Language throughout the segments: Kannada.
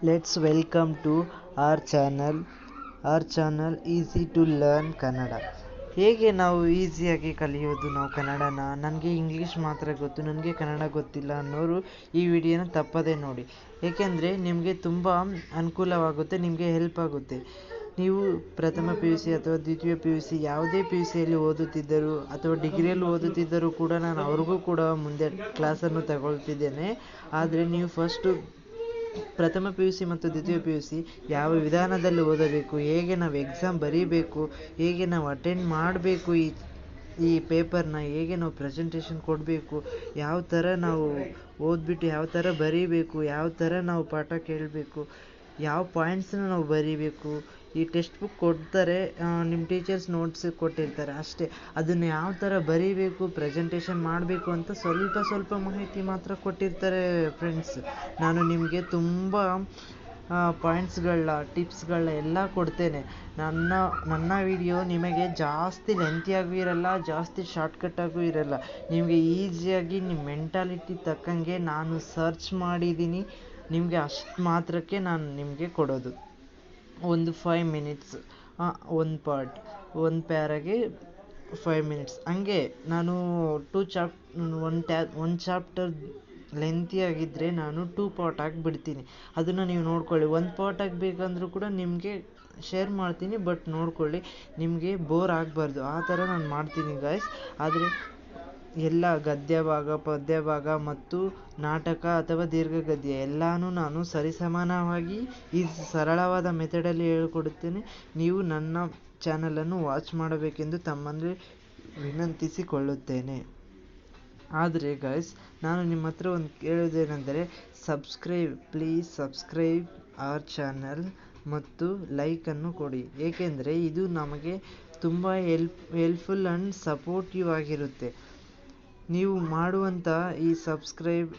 Let's welcome to our channel. Our channel Easy to Learn Kannada. ಹೇಗೆ ನಾವು ಈಸಿಯಾಗಿ ಕಲಿಯೋದು ನಾವು ಕನ್ನಡನ? ನನಗೆ ಇಂಗ್ಲೀಷ್ ಮಾತ್ರ ಗೊತ್ತು, ನನಗೆ ಕನ್ನಡ ಗೊತ್ತಿಲ್ಲ ಅನ್ನೋರು ಈ ವಿಡಿಯೋನ ತಪ್ಪದೇ ನೋಡಿ. ಏಕೆಂದರೆ ನಿಮಗೆ ತುಂಬ ಅನುಕೂಲವಾಗುತ್ತೆ, ನಿಮಗೆ ಹೆಲ್ಪ್ ಆಗುತ್ತೆ. ನೀವು ಪ್ರಥಮ PUC ಅಥವಾ ದ್ವಿತೀಯ PUC ಯಾವುದೇ PUCಯಲ್ಲಿ ಓದುತ್ತಿದ್ದರೂ ಅಥವಾ ಡಿಗ್ರಿಯಲ್ಲಿ ಓದುತ್ತಿದ್ದರೂ ಕೂಡ ನಾನು ಅವ್ರಿಗೂ ಕೂಡ ಮುಂದೆ ಕ್ಲಾಸನ್ನು ತಗೊಳ್ತಿದ್ದೇನೆ. ಆದರೆ ನೀವು ಫಸ್ಟು ಪ್ರಥಮ PUC ಮತ್ತು ದ್ವಿತೀಯ PUC ಯಾವ ವಿಧಾನದಲ್ಲಿ ಓದಬೇಕು, ಹೇಗೆ ನಾವು ಎಕ್ಸಾಮ್ ಬರೀಬೇಕು, ಹೇಗೆ ನಾವು ಅಟೆಂಡ್ ಮಾಡಬೇಕು, ಈ ಪೇಪರ್ನ ಹೇಗೆ ನಾವು ಪ್ರೆಸೆಂಟೇಷನ್ ಕೊಡಬೇಕು, ಯಾವ ಥರ ನಾವು ಓದ್ಬಿಟ್ಟು ಯಾವ ಥರ ಬರೀಬೇಕು, ಯಾವ ಥರ ನಾವು ಪಾಠ ಕೇಳಬೇಕು, ಯಾವ ಪಾಯಿಂಟ್ಸ್ನ ನಾವು ಬರೀಬೇಕು. ಈ ಟೆಕ್ಸ್ಟ್ ಬುಕ್ ಕೊಡ್ತಾರೆ, ನಿಮ್ಮ ಟೀಚರ್ಸ್ ನೋಟ್ಸ್ ಕೊಟ್ಟಿರ್ತಾರೆ ಅಷ್ಟೇ. ಅದನ್ನು ಯಾವ ಥರ ಬರೀಬೇಕು, ಪ್ರೆಸೆಂಟೇಷನ್ ಮಾಡಬೇಕು ಅಂತ ಸ್ವಲ್ಪ ಮಾಹಿತಿ ಮಾತ್ರ ಕೊಟ್ಟಿರ್ತಾರೆ ಫ್ರೆಂಡ್ಸ್. ನಾನು ನಿಮಗೆ ತುಂಬ ಪಾಯಿಂಟ್ಸ್ಗಳನ್ನ ಟಿಪ್ಸ್ಗಳನ್ನ ಎಲ್ಲ ಕೊಡ್ತೇನೆ. ನನ್ನ ವಿಡಿಯೋ ನಿಮಗೆ ಜಾಸ್ತಿ ಲೆಂತಿಯಾಗೂ ಇರಲ್ಲ, ಜಾಸ್ತಿ ಶಾರ್ಟ್ಕಟ್ಟಾಗೂ ಇರಲ್ಲ. ನಿಮಗೆ ಈಸಿಯಾಗಿ ನಿಮ್ಮ ಮೆಂಟಾಲಿಟಿ ತಕ್ಕಂಗೆ ನಾನು ಸರ್ಚ್ ಮಾಡಿದ್ದೀನಿ. ನಿಮಗೆ ಅಷ್ಟು ಮಾತ್ರಕ್ಕೆ ನಾನು ನಿಮಗೆ ಕೊಡೋದು. ಒಂದು 5 ಮಿನಿಟ್ಸ್ ಒಂದು ಒಂದು ಪ್ಯಾರಾಗೆ 5 ಮಿನಿಟ್ಸ್ ಹಂಗೆ. ನಾನು ಒಂದು ಚಾಪ್ಟರ್ ಲೆಂತಿ ಆಗಿದ್ದರೆ ನಾನು 2 ಪಾರ್ಟ್ ಆಗಿಬಿಡ್ತೀನಿ. ಅದನ್ನು ನೀವು ನೋಡ್ಕೊಳ್ಳಿ. 1 ಪಾರ್ಟ್ ಆಗಬೇಕಂದ್ರೂ ಕೂಡ ನಿಮಗೆ ಶೇರ್ ಮಾಡ್ತೀನಿ, ಬಟ್ ನೋಡ್ಕೊಳ್ಳಿ, ನಿಮಗೆ ಬೋರ್ ಆಗಬಾರ್ದು ಆ ಥರ ನಾನು ಮಾಡ್ತೀನಿ ಗಾಯ್ಸ್. ಆದರೆ ಎಲ್ಲ ಗದ್ಯ ಭಾಗ, ಪದ್ಯ ಭಾಗ ಮತ್ತು ನಾಟಕ ಅಥವಾ ದೀರ್ಘಗದ್ಯ ಎಲ್ಲನೂ ನಾನು ಸರಿಸಮಾನವಾಗಿ ಈ ಸರಳವಾದ ಮೆಥಡಲ್ಲಿ ಹೇಳಿಕೊಡುತ್ತೇನೆ. ನೀವು ನನ್ನ ಚಾನಲನ್ನು ವಾಚ್ ಮಾಡಬೇಕೆಂದು ತಮ್ಮಲ್ಲಿ ವಿನಂತಿಸಿಕೊಳ್ಳುತ್ತೇನೆ. ಆದರೆ ಗಾಯ್ಸ್, ನಾನು ನಿಮ್ಮ ಹತ್ರ ಒಂದು ಕೇಳೋದೇನೆಂದರೆ, ಪ್ಲೀಸ್ ಸಬ್ಸ್ಕ್ರೈಬ್ ಅವರ್ ಚಾನಲ್ ಮತ್ತು ಲೈಕನ್ನು ಕೊಡಿ. ಏಕೆಂದರೆ ಇದು ನಮಗೆ ತುಂಬ ಹೆಲ್ಪ್ಫುಲ್ ಆ್ಯಂಡ್ ಸಪೋರ್ಟಿವ್ ಆಗಿರುತ್ತೆ. ನೀವು ಮಾಡುವಂಥ ಈ ಸಬ್ಸ್ಕ್ರೈಬ್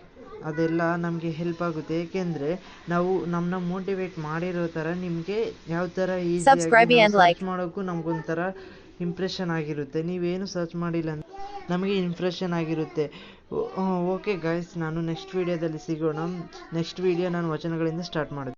ಅದೆಲ್ಲ ನಮಗೆ ಹೆಲ್ಪ್ ಆಗುತ್ತೆ. ಏಕೆಂದರೆ ನಾವು ನಮ್ಮನ್ನ ಮೋಟಿವೇಟ್ ಮಾಡಿರೋ ಥರ ನಿಮಗೆ ಯಾವ ಥರ ಈಸಿಯಾಗಿ ಸರ್ಚ್ ಮಾಡೋಕ್ಕೂ ನಮಗೊಂಥರ ಇಂಪ್ರೆಷನ್ ಆಗಿರುತ್ತೆ. ನೀವೇನು ಸರ್ಚ್ ಮಾಡಿಲ್ಲ ಅಂದರೆ ನಮಗೆ ಇಂಪ್ರೆಷನ್ ಆಗಿರುತ್ತೆ. ಓಕೆ ಗಾಯ್ಸ್, ನಾನು ನೆಕ್ಸ್ಟ್ ವೀಡಿಯೋದಲ್ಲಿ ಸಿಗೋಣ. ನೆಕ್ಸ್ಟ್ ವೀಡಿಯೋ ನಾನು ವಚನಗಳಿಂದ ಸ್ಟಾರ್ಟ್ ಮಾಡ್ತೀನಿ.